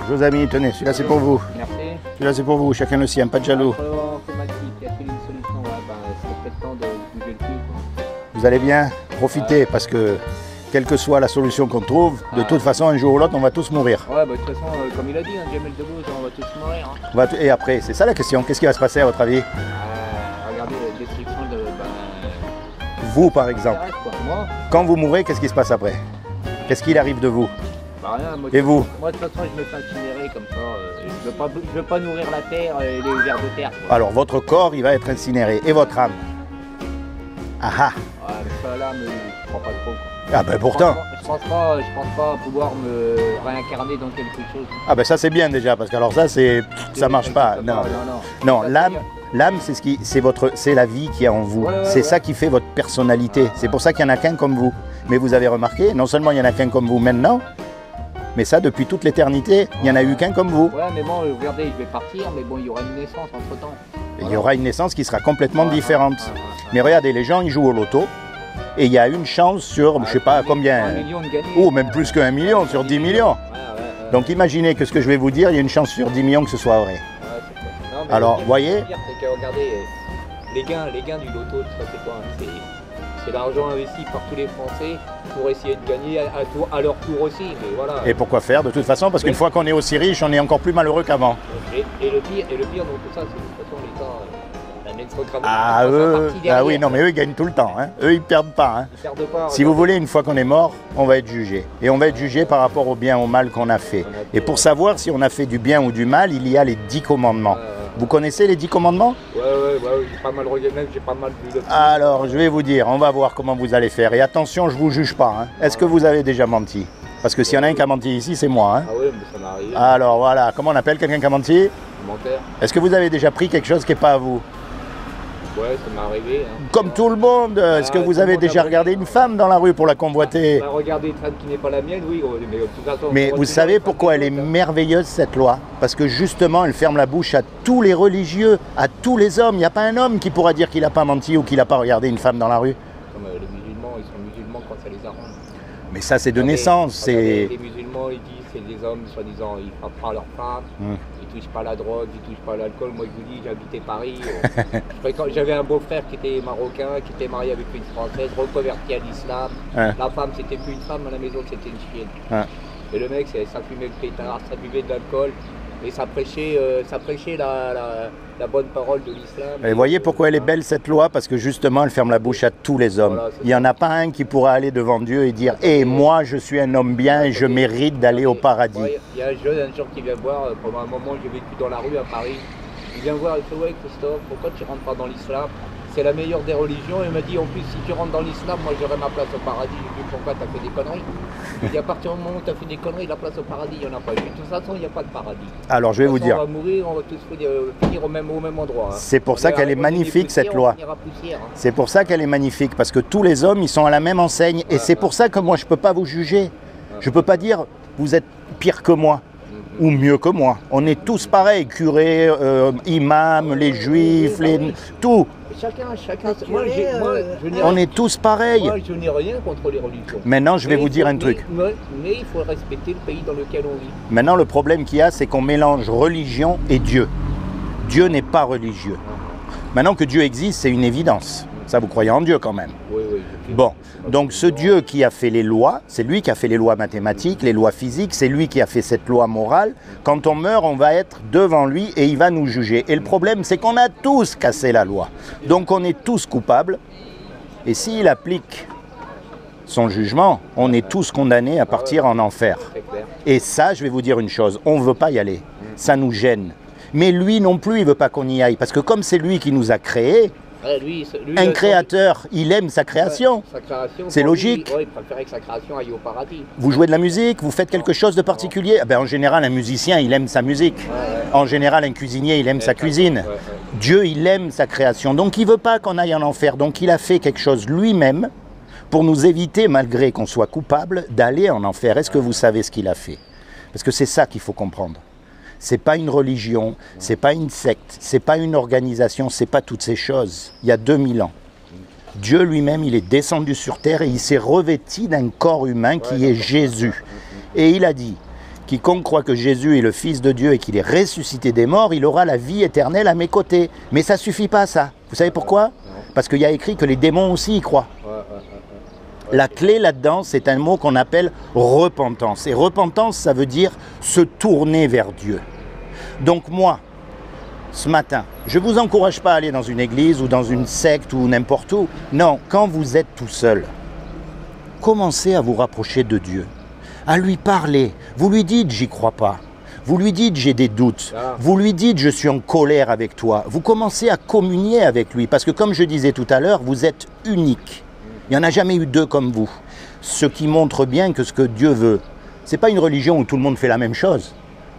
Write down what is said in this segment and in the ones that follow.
vos amis, tenez, celui-là c'est pour vous. Merci. Celui-là c'est pour vous, chacun le sien, pas de jaloux. On fait mal il y a qu'une solution, ouais, c'est peut-être temps de bouger le cul. Vous allez bien profiter parce que quelle que soit la solution qu'on trouve, de toute façon un jour ou l'autre on va tous mourir. Ouais, de toute façon, comme il a dit, Jamel Debbouze, on va tous mourir. Et après, c'est ça la question, qu'est-ce qui va se passer à votre avis? Regardez la description de... Vous par exemple, moi, quand vous mourrez, qu'est-ce qui se passe après? Qu'est-ce qu'il arrive de vous? rien, moi, Et vous? Moi de toute façon je me fais incinérer comme ça, je veux pas nourrir la terre et les vers de terre. Quoi. Alors votre corps il va être incinéré, et votre âme? Ah ah! Ouais, mais ça là, je crois pas trop. Quoi. Ah ben pourtant! Je pense pas pouvoir me réincarner dans quelque chose. Ah ben ça c'est bien déjà, parce que alors ça marche pas. Non, l'âme c'est la vie qui est en vous. C'est ça qui fait votre personnalité. C'est pour ça qu'il n'y en a qu'un comme vous. Mais vous avez remarqué, non seulement il n'y en a qu'un comme vous maintenant, mais ça depuis toute l'éternité, il n'y en a eu qu'un comme vous. Ouais, mais bon, regardez, je vais partir, mais bon, il y aura une naissance entre temps. Il y aura une naissance qui sera complètement différente. Mais regardez, les gens ils jouent au loto. Et il y a une chance sur, je sais pas combien, 1 million de gagner. Oh, même plus qu'1 million, sur 10 millions. Donc imaginez que ce que je vais vous dire, il y a une chance sur 10 millions que ce soit vrai. Alors, vous voyez, c'est que, regardez, les gains du loto, c'est quoi? C'est l'argent investi par tous les Français pour essayer de gagner à leur tour aussi. Mais voilà. Et pourquoi faire de toute façon? Parce qu'une fois qu'on est aussi riche, on est encore plus malheureux qu'avant. Et le pire dans tout ça, c'est de toute façon l'État... oui, non, mais eux, ils gagnent tout le temps. Hein. Eux, ils perdent pas. Hein. Ils perdent pas. Si vous voulez, une fois qu'on est mort, on va être jugé. Et on va être jugé par rapport au bien ou au mal qu'on a fait. Et pour savoir si on a fait du bien ou du mal, il y a les 10 commandements. Vous connaissez les 10 commandements? Ouais, j'ai pas mal regardé, même j'ai pas mal vu. Alors, je vais vous dire, on va voir comment vous allez faire. Et attention, je vous juge pas. Hein. Est-ce que vous avez déjà menti? Parce que s'il y en a un qui a menti ici, c'est moi. Hein. Ah oui, mais ça m'arrive. Alors voilà, comment on appelle quelqu'un qui a menti? Menteur. Est-ce que vous avez déjà pris quelque chose qui n'est pas à vous? Ouais, ça m'est arrivé. Hein. Comme tout le monde, est-ce que vous avez déjà regardé une femme dans la rue pour la convoiter? Regarder une femme qui n'est pas la mienne, oui. Mais, de toute façon, mais vous savez pourquoi elle est merveilleuse cette loi? Parce que justement, elle ferme la bouche à tous les religieux, à tous les hommes. Il n'y a pas un homme qui pourra dire qu'il n'a pas menti ou qu'il n'a pas regardé une femme dans la rue. Comme les musulmans, ils sont musulmans quand ça les arrange. Mais ça, c'est de naissance. Les musulmans, ils disent c'est des hommes, soi-disant, ils frappent pas leurs femmes. Ils touchent pas la drogue, ils touchent pas l'alcool. Moi, je vous dis, j'habitais Paris. J'avais un beau-frère qui était marocain, qui était marié avec une Française, reconverti à l'islam. La femme, c'était plus une femme, à la maison, c'était une chienne. Et le mec, ça fumait le pétard, ça buvait de l'alcool. Et ça prêchait la bonne parole de l'islam. Et voyez pourquoi elle est belle cette loi? Parce que justement, elle ferme la bouche à tous les hommes. Voilà, il n'y en a pas un qui pourra aller devant Dieu et dire « Eh, moi, je suis un homme bien et je mérite d'aller au paradis. » Il y a un jeune qui vient voir, pendant un moment, j'ai vécu dans la rue à Paris. Il vient voir, il fait « Ouais, Christophe, pourquoi tu ne rentres pas dans l'islam? C'est la meilleure des religions. » Il m'a dit « En plus, si tu rentres dans l'islam, moi, j'aurai ma place au paradis. » Je lui dis « Pourquoi tu as fait des conneries ?» Il dit « À partir du moment où tu as fait des conneries, la place au paradis, il n'y en a pas. » De toute façon, il n'y a pas de paradis. Alors, je vais vous dire. On va mourir, on va tous finir au même endroit. Hein. C'est pour ça qu'elle est magnifique, cette loi. C'est pour ça qu'elle est magnifique, parce que tous les hommes, ils sont à la même enseigne. Et c'est pour ça que moi, je ne peux pas vous juger. Je ne peux pas dire « Vous êtes pire que moi ». Ou mieux que moi. On est tous pareils, curés, imams, les juifs, tout. Chacun. On est tous pareils. Moi, je n'ai rien contre les religions. Maintenant, je vais vous dire un truc. Mais il faut respecter le pays dans lequel on vit. Maintenant, le problème qu'il y a, c'est qu'on mélange religion et Dieu. Dieu n'est pas religieux. Maintenant que Dieu existe, c'est une évidence. Ça, vous croyez en Dieu quand même? Oui. Bon, donc ce Dieu qui a fait les lois, c'est lui qui a fait les lois mathématiques, les lois physiques, c'est lui qui a fait cette loi morale. Quand on meurt, on va être devant lui et il va nous juger. Et le problème, c'est qu'on a tous cassé la loi. Donc on est tous coupables. Et s'il applique son jugement, on est tous condamnés à partir en enfer. Et ça, je vais vous dire une chose, on ne veut pas y aller. Ça nous gêne. Mais lui non plus, il ne veut pas qu'on y aille. Parce que comme c'est lui qui nous a créés, un créateur, il aime sa création. C'est logique. Il préférait que sa création aille au paradis. Vous jouez de la musique, vous faites quelque chose de particulier. En général, un musicien, il aime sa musique. En général, un cuisinier, il aime sa cuisine. Dieu, il aime sa création. Donc, il ne veut pas qu'on aille en enfer. Donc, il a fait quelque chose lui-même pour nous éviter, malgré qu'on soit coupable, d'aller en enfer. Est-ce que vous savez ce qu'il a fait? Parce que c'est ça qu'il faut comprendre. C'est pas une religion, c'est pas une secte, c'est pas une organisation, c'est pas toutes ces choses. Il y a 2000 ans, Dieu lui-même, il est descendu sur terre et il s'est revêti d'un corps humain qui est Jésus. Et il a dit, quiconque croit que Jésus est le Fils de Dieu et qu'il est ressuscité des morts, il aura la vie éternelle à mes côtés. Mais ça ne suffit pas, ça. Vous savez pourquoi? Parce qu'il y a écrit que les démons aussi y croient. La clé là-dedans, c'est un mot qu'on appelle repentance. Et repentance, ça veut dire se tourner vers Dieu. Donc moi, ce matin, je ne vous encourage pas à aller dans une église ou dans une secte ou n'importe où. Non, quand vous êtes tout seul, commencez à vous rapprocher de Dieu, à lui parler. Vous lui dites « j'y crois pas ». Vous lui dites « j'ai des doutes ». Vous lui dites « je suis en colère avec toi ». Vous commencez à communier avec lui parce que comme je disais tout à l'heure, vous êtes unique. Il n'y en a jamais eu deux comme vous. Ce qui montre bien que ce que Dieu veut, ce n'est pas une religion où tout le monde fait la même chose.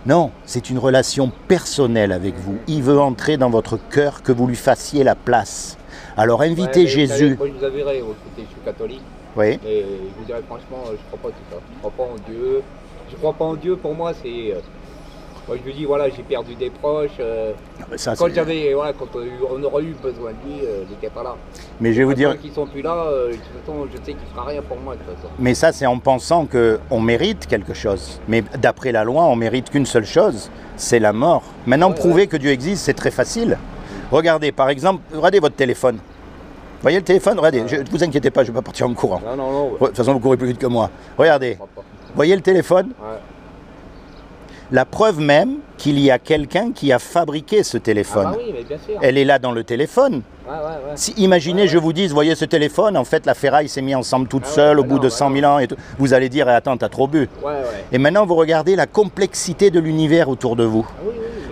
Non, c'est une relation personnelle avec vous. Il veut entrer dans votre cœur, que vous lui fassiez la place. Alors invitez Jésus. Moi je vous avouerai, je suis catholique. Oui. Et je vous dirais franchement, je ne crois pas tout ça. Je ne crois pas en Dieu. Je ne crois pas en Dieu, pour moi, c'est... moi je vous dis, voilà, j'ai perdu des proches. Ça, quand on aurait eu besoin de lui, il n'était pas là. Mais je vais vous dire... Qui sont plus là, de toute façon, je sais qu'il ne fera rien pour moi de toute façon. Mais ça, c'est en pensant qu'on mérite quelque chose. Mais d'après la loi, on mérite qu'une seule chose, c'est la mort. Maintenant, prouver que Dieu existe, c'est très facile. Regardez, par exemple, regardez votre téléphone. Vous voyez le téléphone? Regardez, ne vous inquiétez pas, je ne vais pas partir en courant. Non. De toute façon, vous courez plus vite que moi. Regardez, vous voyez le téléphone? La preuve même qu'il y a quelqu'un qui a fabriqué ce téléphone. Ah bah oui, mais bien sûr. Elle est là dans le téléphone. Si, imaginez, je vous dise, voyez ce téléphone, en fait, la ferraille s'est mise ensemble toute seule au bout de 100 000 ans. Et tout. Vous allez dire, attends, t'as trop bu. Et maintenant, vous regardez la complexité de l'univers autour de vous.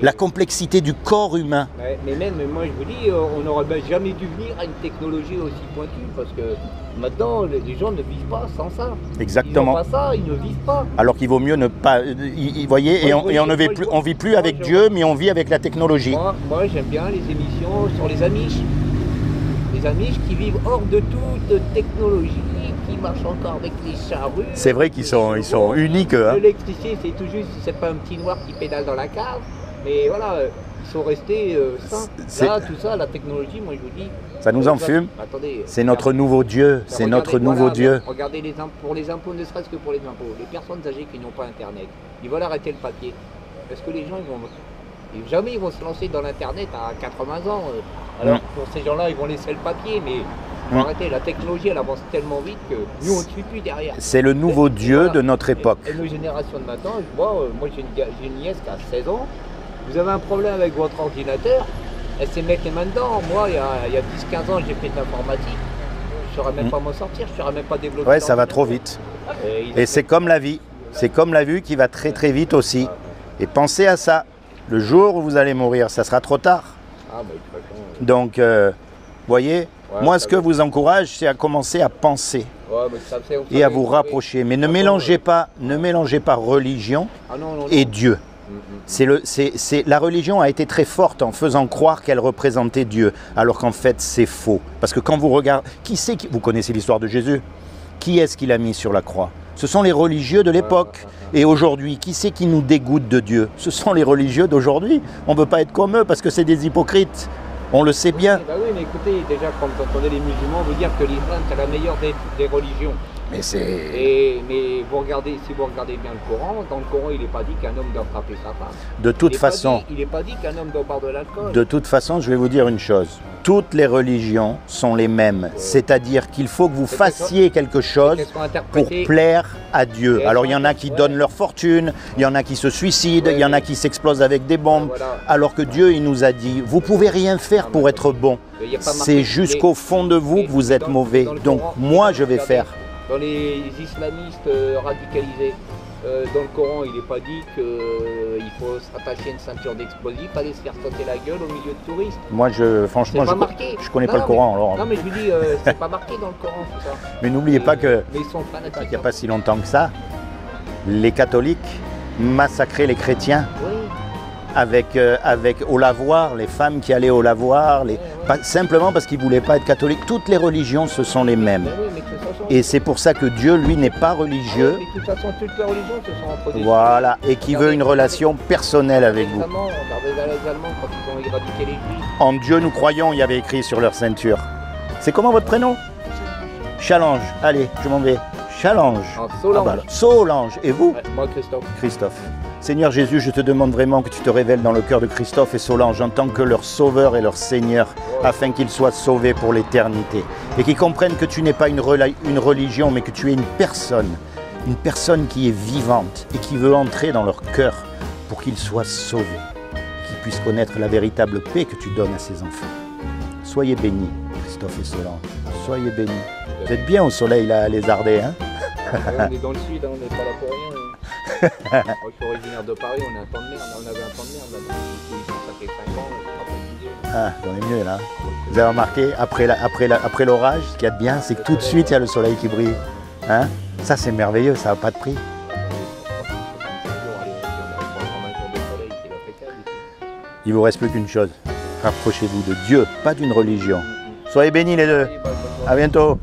La complexité du corps humain. Mais même, moi je vous dis, on n'aurait jamais dû venir à une technologie aussi pointue parce que maintenant les gens ne vivent pas sans ça. Exactement. Ils n'ont pas ça, ils ne vivent pas. Alors qu'il vaut mieux ne pas. Vous voyez, on vit plus avec Dieu, mais on vit avec la technologie. Moi j'aime bien les émissions sur les Amish. Les Amish qui vivent hors de toute technologie, qui marchent encore avec les charrues. C'est vrai qu'ils sont uniques. Hein. L'électricité, c'est tout juste, c'est pas un petit noir qui pédale dans la cave. Mais voilà, ils sont restés sains. Là, tout ça, la technologie, moi je vous dis... Ça nous enfume. Attendez. C'est notre nouveau Dieu. C'est notre nouveau Dieu. Regardez pour les impôts, ne serait-ce que pour les impôts. Les personnes âgées qui n'ont pas Internet, ils veulent arrêter le papier. Est-ce que les gens, jamais ils vont se lancer dans l'Internet à 80 ans. Alors pour ces gens-là, ils vont laisser le papier, mais... Arrêtez, la technologie elle avance tellement vite que nous on ne suit plus derrière. C'est le nouveau Dieu de notre époque. Et nos générations de maintenant, je vois, moi j'ai une nièce qui a 16 ans. Vous avez un problème avec votre ordinateur, elle s'est mettre les mains dedans. Moi, il y a 10-15 ans, j'ai fait de l'informatique. Je ne saurais même pas m'en sortir, je ne saurais même pas développer. Ouais, ça va trop vite. Et c'est comme la vie. C'est comme la vie qui va très très vite aussi. Et pensez à ça. Le jour où vous allez mourir, ça sera trop tard. Donc, voyez, moi ce que vous encourage, c'est à commencer à penser. Et à vous rapprocher. Mais ne mélangez pas religion et Dieu. La religion a été très forte en faisant croire qu'elle représentait Dieu, alors qu'en fait c'est faux. Parce que quand vous regardez, vous connaissez l'histoire de Jésus? Qui est-ce qu'il a mis sur la croix? Ce sont les religieux de l'époque. Et aujourd'hui, qui c'est qui nous dégoûte de Dieu? Ce sont les religieux d'aujourd'hui. On ne veut pas être comme eux parce que c'est des hypocrites. On le sait bien. Bah oui, mais écoutez, déjà quand vous entendez les musulmans vous dire que l'islam c'est la meilleure des religions. Mais c'est... Mais vous regardez, si vous regardez bien le Coran, dans le Coran il n'est pas dit qu'un homme doit frapper sa femme. De toute façon... Il n'est pas dit qu'un homme doit boire de l'alcool. De toute façon, je vais vous dire une chose. Toutes les religions sont les mêmes. C'est-à-dire qu'il faut que vous fassiez quelque chose pour plaire à Dieu. Alors il y en a qui donnent leur fortune, il y en a qui se suicident, il y en a qui s'explosent avec des bombes. Alors que Dieu, il nous a dit, vous pouvez rien faire pour être bon. C'est jusqu'au fond de vous que vous êtes mauvais. Donc moi, je vais faire. Dans les islamistes radicalisés, dans le Coran, il n'est pas dit qu'il faut s'attacher une ceinture d'explosifs, aller se faire sauter la gueule au milieu de touristes. Moi, franchement, je connais pas le Coran. Alors... Non, mais je vous dis, c'est pas marqué dans le Coran, tout ça. Mais n'oubliez pas que, mais ils sont fanatiques, il n'y a pas si longtemps que ça, les catholiques massacraient les chrétiens. Oui. Avec au lavoir, les femmes qui allaient au lavoir, simplement parce qu'ils ne voulaient pas être catholiques. Toutes les religions, ce sont les mêmes. Et c'est pour ça que Dieu, lui, n'est pas religieux. Mais de toute façon, toutes les religions se sont entre des... Voilà, et qui veut une relation personnelle avec vous. Regardez les Allemands quand ils ont éradiqué les Juifs. En Dieu nous croyons, il y avait écrit sur leur ceinture. C'est comment votre prénom? Challenge. Allez, je m'en vais. Challenge. En Solange. Ah bah, Solange. Et vous? Ouais, moi, Christophe. Christophe. Seigneur Jésus, je te demande vraiment que tu te révèles dans le cœur de Christophe et Solange en tant que leur sauveur et leur Seigneur, afin qu'ils soient sauvés pour l'éternité. Et qu'ils comprennent que tu n'es pas une religion, mais que tu es une personne qui est vivante et qui veut entrer dans leur cœur pour qu'ils soient sauvés, qu'ils puissent connaître la véritable paix que tu donnes à ces enfants. Soyez bénis, Christophe et Solange. Soyez bénis. Vous êtes bien au soleil, là, à les Ardets, hein? Ouais, on est dans le sud, hein, on n'est pas là pour rien. Moi, je suis originaire de Paris, on a un temps de merde. On avait un temps de merde là-bas. Ça fait 5 ans, je ne Ah, on est mieux là. Vous avez remarqué, après l'orage, ce qu'il y a de bien, c'est que tout de suite, il y a le soleil qui brille. Hein? Ça, c'est merveilleux, ça n'a pas de prix. Il vous reste plus qu'une chose. Rapprochez-vous de Dieu, pas d'une religion. Soyez bénis les deux. À bientôt.